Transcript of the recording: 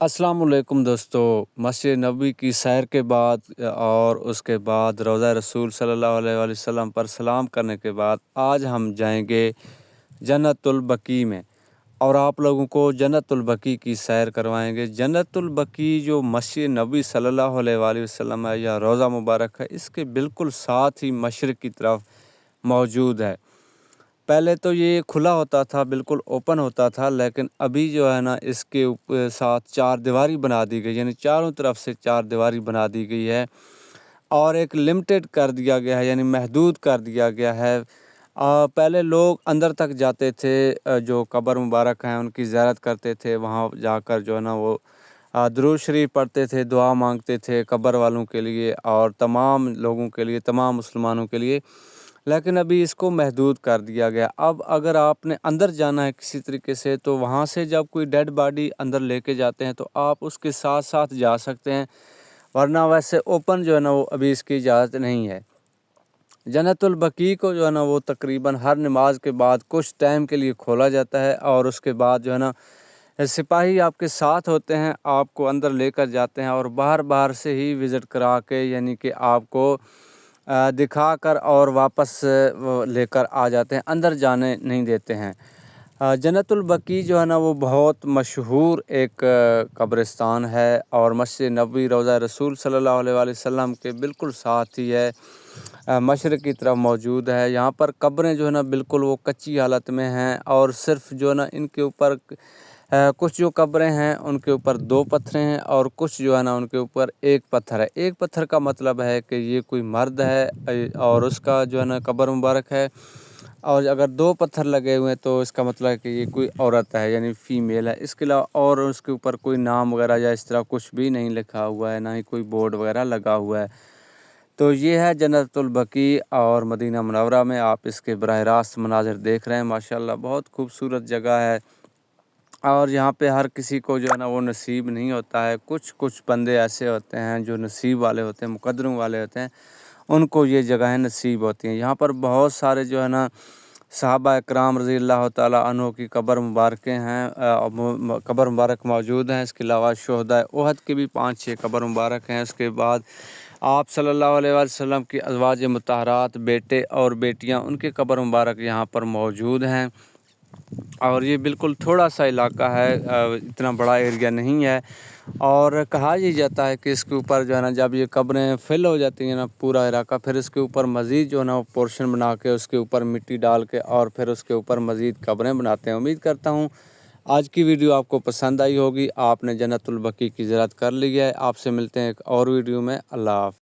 السلام علیکم دوستو، مسجد نبوی کی سیر کے بعد اور اس کے بعد روضہ رسول صلی اللہ علیہ وآلہ وسلم پر سلام کرنے کے بعد آج ہم جائیں گے جنت البقیع میں اور آپ لوگوں کو جنت البقیع کی سیر کروائیں گے۔ جنت البقیع جو مسجد نبوی صلی اللہ علیہ وآلہ وسلم ہے یا روضہ مبارک ہے، اس کے بالکل ساتھ ہی مشرق کی طرف موجود ہے۔ پہلے تو یہ کھلا ہوتا تھا، بالکل اوپن ہوتا تھا، لیکن ابھی جو ہے نا اس کے ساتھ چار دیواری بنا دی گئی، یعنی چاروں طرف سے چار دیواری بنا دی گئی ہے اور ایک لمیٹڈ کر دیا گیا ہے، یعنی محدود کر دیا گیا ہے۔ پہلے لوگ اندر تک جاتے تھے، جو قبر مبارک ہیں ان کی زیارت کرتے تھے، وہاں جا کر جو ہے نا وہ درود شریف پڑھتے تھے، دعا مانگتے تھے قبر والوں کے لیے اور تمام لوگوں کے لیے، تمام مسلمانوں کے لیے، لیکن ابھی اس کو محدود کر دیا گیا۔ اب اگر آپ نے اندر جانا ہے کسی طریقے سے، تو وہاں سے جب کوئی ڈیڈ باڈی اندر لے کے جاتے ہیں تو آپ اس کے ساتھ ساتھ جا سکتے ہیں، ورنہ ویسے اوپن جو ہے نا وہ ابھی اس کی اجازت نہیں ہے۔ جنت البقیع کو جو ہے نا وہ تقریباً ہر نماز کے بعد کچھ ٹائم کے لیے کھولا جاتا ہے اور اس کے بعد جو ہے نا سپاہی آپ کے ساتھ ہوتے ہیں، آپ کو اندر لے کر جاتے ہیں اور باہر سے ہی وزٹ کرا کے، یعنی کہ آپ کو دکھا کر اور واپس لے کر آ جاتے ہیں، اندر جانے نہیں دیتے ہیں۔ جنت البقیع جو ہے نا وہ بہت مشہور ایک قبرستان ہے اور مسجد نبوی روضہ رسول صلی اللہ علیہ وآلہ وسلم کے بالکل ساتھ ہی ہے، مشرق کی طرف موجود ہے۔ یہاں پر قبریں جو ہے نا بالکل وہ کچی حالت میں ہیں اور صرف جو ہے نا ان کے اوپر کچھ جو قبریں ہیں ان کے اوپر 2 پتھر ہیں اور کچھ جو ہے نا ان کے اوپر 1 پتھر ہے۔ 1 پتھر کا مطلب ہے کہ یہ کوئی مرد ہے اور اس کا جو ہے نا قبر مبارک ہے، اور اگر 2 پتھر لگے ہوئے ہیں تو اس کا مطلب ہے کہ یہ کوئی عورت ہے، یعنی فیمیل ہے۔ اس کے علاوہ اور اس کے اوپر کوئی نام وغیرہ یا اس طرح کچھ بھی نہیں لکھا ہوا ہے، نہ ہی کوئی بورڈ وغیرہ لگا ہوا ہے۔ تو یہ ہے جنت البقیع اور مدینہ منورہ میں آپ اس کے براہ راست مناظر دیکھ رہے ہیں۔ ماشاءاللہ بہت خوبصورت جگہ ہے اور یہاں پہ ہر کسی کو جو ہے نا وہ نصیب نہیں ہوتا ہے۔ کچھ بندے ایسے ہوتے ہیں جو نصیب والے ہوتے ہیں، مقدروں والے ہوتے ہیں، ان کو یہ جگہیں نصیب ہوتی ہیں۔ یہاں پر بہت سارے جو ہے نا صحابہ اکرام رضی اللہ تعالیٰ عنہ کی قبر مبارکیں ہیں، قبر مبارک موجود ہیں۔ اس کے علاوہ شہداء احد کی بھی 5-6 قبر مبارک ہیں۔ اس کے بعد آپ صلی اللہ علیہ وآلہ وسلم کی ازواج مطہرات، بیٹے اور بیٹیاں، ان کے قبر مبارک یہاں پر موجود ہیں اور یہ بالکل تھوڑا سا علاقہ ہے، اتنا بڑا ایریا نہیں ہے، اور کہا یہ جاتا ہے کہ اس کے اوپر جو ہے نا جب یہ قبریں فل ہو جاتی ہیں نا پورا علاقہ، پھر اس کے اوپر مزید جو ہے نا وہ پورشن بنا کے اس کے اوپر مٹی ڈال کے اور پھر اس کے اوپر مزید قبریں بناتے ہیں۔ امید کرتا ہوں آج کی ویڈیو آپ کو پسند آئی ہوگی، آپ نے جنت البقیع کی زیارت کر لی ہے۔ آپ سے ملتے ہیں ایک اور ویڈیو میں۔ اللہ حافظ۔